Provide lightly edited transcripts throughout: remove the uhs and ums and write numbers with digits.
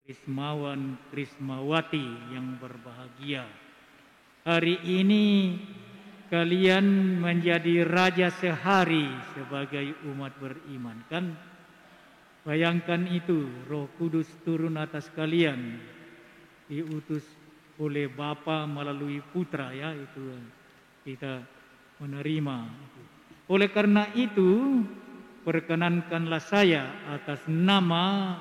Krismawan Krismawati yang berbahagia. Hari ini kalian menjadi raja sehari sebagai umat beriman, kan? Bayangkan itu, Roh Kudus turun atas kalian, diutus oleh Bapa melalui Putra, ya, itu kita menerima. Oleh karena itu, perkenankanlah saya atas nama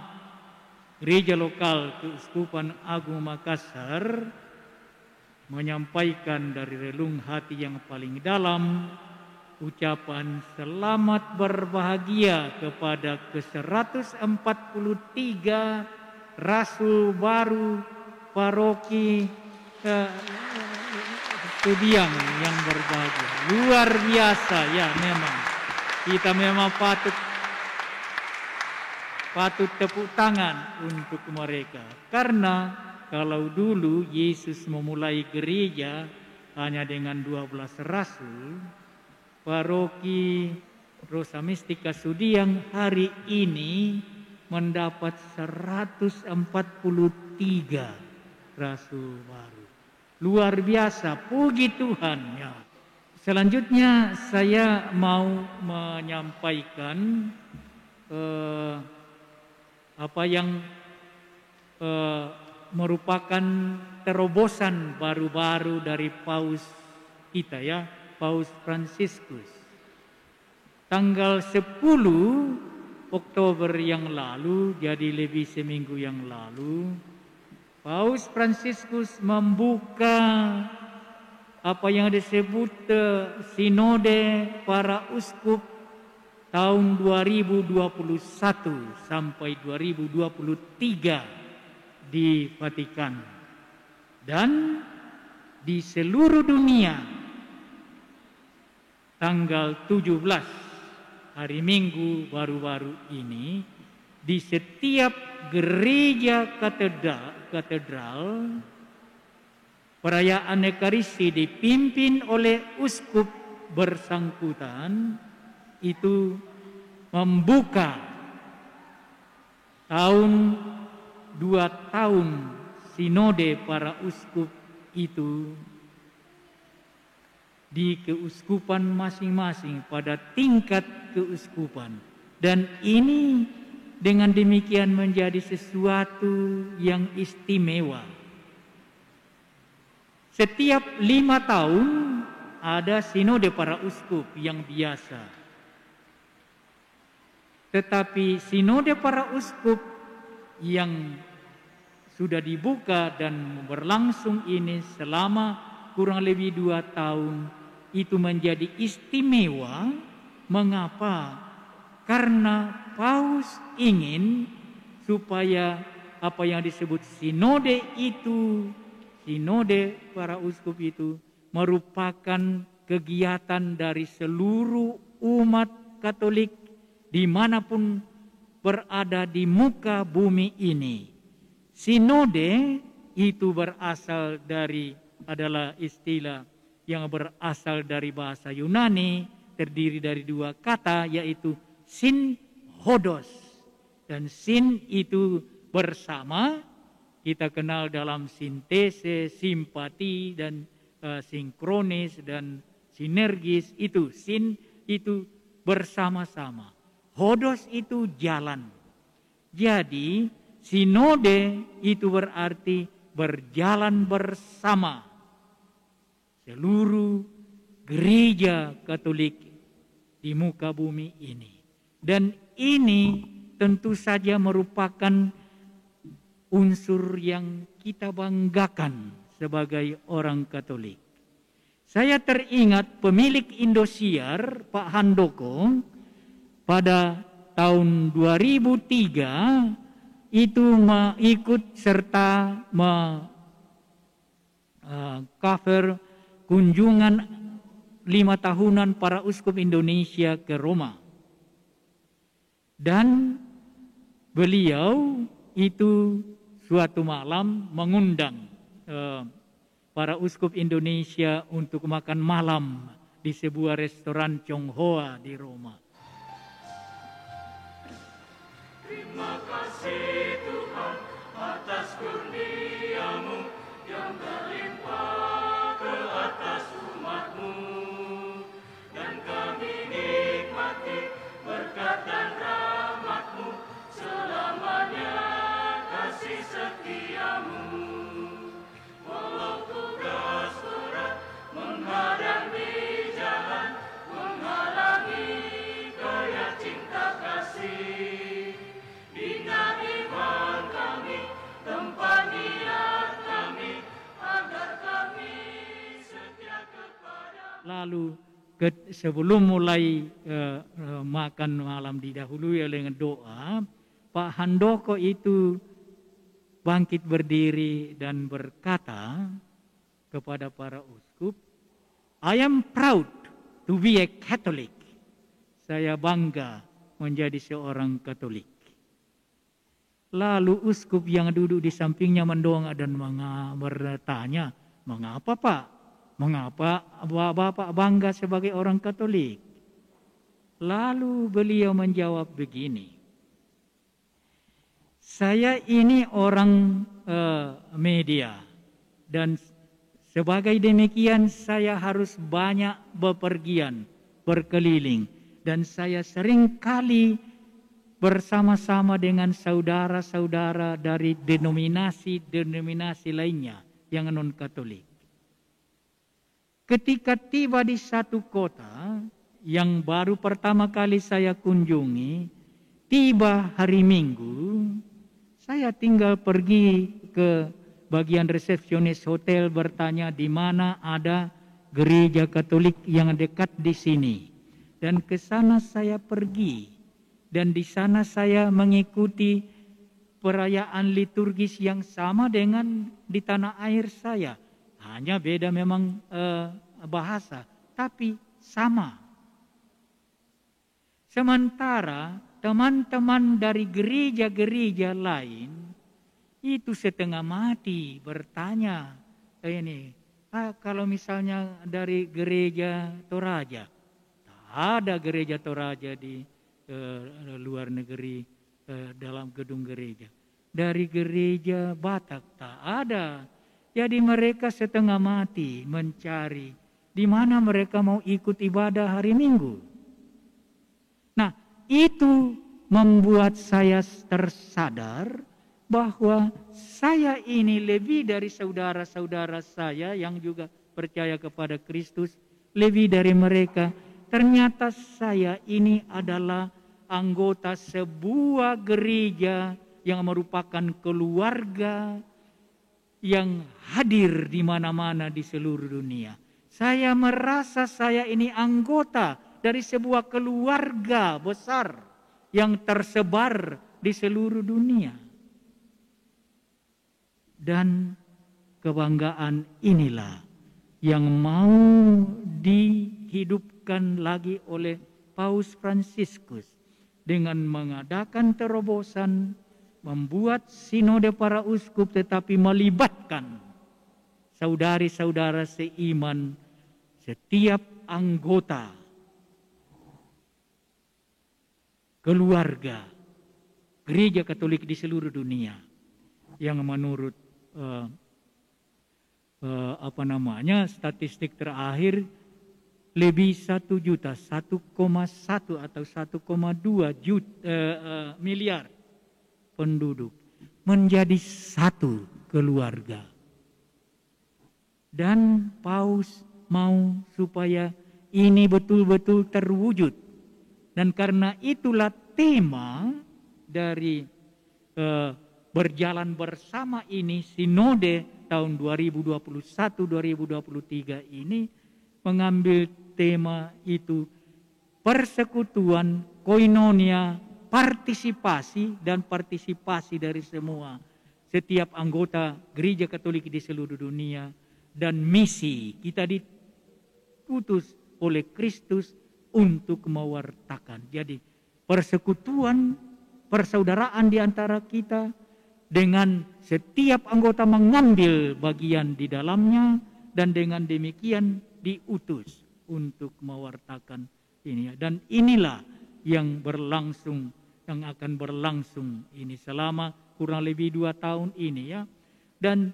Gereja Lokal Keuskupan Agung Makassar menyampaikan dari relung hati yang paling dalam ucapan selamat berbahagia kepada ke-143 Rasul baru Paroki Sudiang yang berbahagia. Luar biasa, ya, memang. Kita memang patut tepuk tangan untuk mereka. Karena kalau dulu Yesus memulai gereja hanya dengan 12 rasul, Paroki Rosa Mistika Sudiang hari ini mendapat 143 rasul baru. Luar biasa, puji Tuhan, ya. Selanjutnya saya mau menyampaikan apa yang merupakan terobosan baru-baru dari Paus kita, ya, Paus Fransiskus. Tanggal 10 Oktober yang lalu, jadi lebih seminggu yang lalu, Paus Fransiskus membuka apa yang disebut Sinode para Uskup tahun 2021 sampai 2023 di Vatikan. Dan di seluruh dunia tanggal 17 hari Minggu baru-baru ini di setiap gereja katedral perayaan Ekaristi dipimpin oleh uskup bersangkutan itu membuka 2 tahun sinode para uskup itu di keuskupan masing-masing pada tingkat keuskupan. Dan ini dengan demikian menjadi sesuatu yang istimewa. Setiap 5 tahun ada sinode para uskup yang biasa. Tetapi sinode para uskup yang sudah dibuka dan berlangsung ini selama kurang lebih 2 tahun itu menjadi istimewa. Mengapa? Karena Paus ingin supaya apa yang disebut sinode itu, sinode para uskup itu merupakan kegiatan dari seluruh umat Katolik dimanapun berada di muka bumi ini. Sinode itu adalah istilah yang berasal dari bahasa Yunani, terdiri dari 2 kata, yaitu synhodos. Dan sin itu bersama, kita kenal dalam sintese, simpati, dan sinkronis, dan sinergis. Itu sin itu bersama-sama. Hodos itu jalan. Jadi sinode itu berarti berjalan bersama seluruh gereja Katolik di muka bumi ini. Dan ini tentu saja merupakan unsur yang kita banggakan sebagai orang Katolik. Saya teringat pemilik Indosiar, Pak Handoko, pada tahun 2003 itu ikut serta cover kunjungan 5 tahunan para uskup Indonesia ke Roma. Dan beliau itu suatu malam mengundang para uskup Indonesia untuk makan malam di sebuah restoran Tionghoa di Roma. Terima kasih Tuhan. Lalu sebelum mulai makan malam didahului oleh doa, Pak Handoko itu bangkit berdiri dan berkata kepada para uskup, I am proud to be a Catholic. Saya bangga menjadi seorang Katolik. Lalu uskup yang duduk di sampingnya mendongak dan bertanya, mengapa Pak? Mengapa Bapak bangga sebagai orang Katolik? Lalu beliau menjawab begini, saya ini orang media dan sebagai demikian saya harus banyak bepergian, berkeliling. Dan saya sering kali bersama-sama dengan saudara-saudara dari denominasi-denominasi lainnya yang non-Katolik. Ketika tiba di satu kota yang baru pertama kali saya kunjungi, tiba hari Minggu, saya tinggal pergi ke bagian resepsionis hotel bertanya di mana ada gereja Katolik yang dekat di sini. Dan ke sana saya pergi. Dan di sana saya mengikuti perayaan liturgis yang sama dengan di tanah air saya. Hanya beda memang bahasa, tapi sama. Sementara teman-teman dari gereja-gereja lain itu setengah mati bertanya, kalau misalnya dari gereja Toraja, ada gereja Toraja di luar negeri dalam gedung gereja. Dari gereja Batak tak ada. Jadi mereka setengah mati mencari di mana mereka mau ikut ibadah hari Minggu. Nah, itu membuat saya tersadar bahwa saya ini lebih dari saudara-saudara saya yang juga percaya kepada Kristus, lebih dari mereka. Ternyata saya ini adalah anggota sebuah gereja yang merupakan keluarga yang hadir di mana-mana di seluruh dunia. Saya merasa saya ini anggota dari sebuah keluarga besar yang tersebar di seluruh dunia. Dan kebanggaan inilah yang mau dihidupkan lagi oleh Paus Fransiskus dengan mengadakan terobosan, membuat sinode para uskup tetapi melibatkan saudari-saudara seiman, setiap anggota keluarga gereja Katolik di seluruh dunia yang menurut statistik terakhir lebih 1 juta, 1,1 atau 1,2 miliar penduduk menjadi satu keluarga. Dan Paus mau supaya ini betul-betul terwujud. Dan karena itulah tema dari berjalan bersama ini, sinode tahun 2021-2023 ini mengambil tema itu, persekutuan, koinonia, partisipasi dan partisipasi dari semua setiap anggota gereja Katolik di seluruh dunia, dan misi kita diutus oleh Kristus untuk mewartakan. Jadi persekutuan, persaudaraan di antara kita dengan setiap anggota mengambil bagian di dalamnya, dan dengan demikian diutus untuk mewartakan ini. Dan inilah yang berlangsung, yang akan berlangsung ini selama kurang lebih 2 tahun ini ya. Dan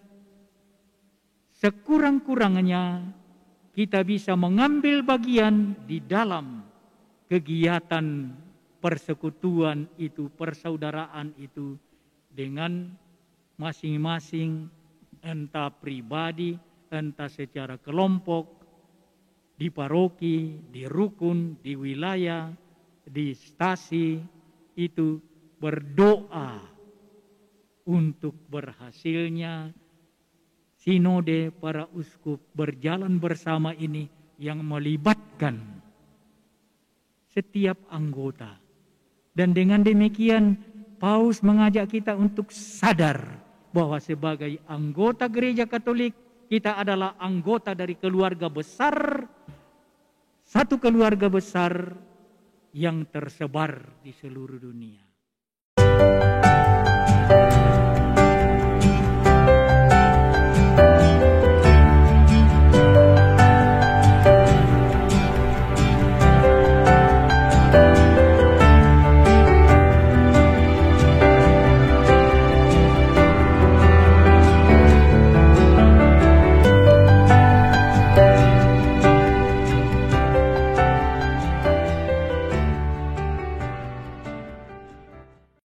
sekurang-kurangnya kita bisa mengambil bagian di dalam kegiatan persekutuan itu, persaudaraan itu dengan masing-masing, entah pribadi, entah secara kelompok, di paroki, di rukun, di wilayah, di stasi, itu berdoa untuk berhasilnya sinode para uskup berjalan bersama ini yang melibatkan setiap anggota. Dan dengan demikian Paus mengajak kita untuk sadar bahwa sebagai anggota Gereja Katolik kita adalah anggota dari keluarga besar, satu keluarga besar yang tersebar di seluruh dunia.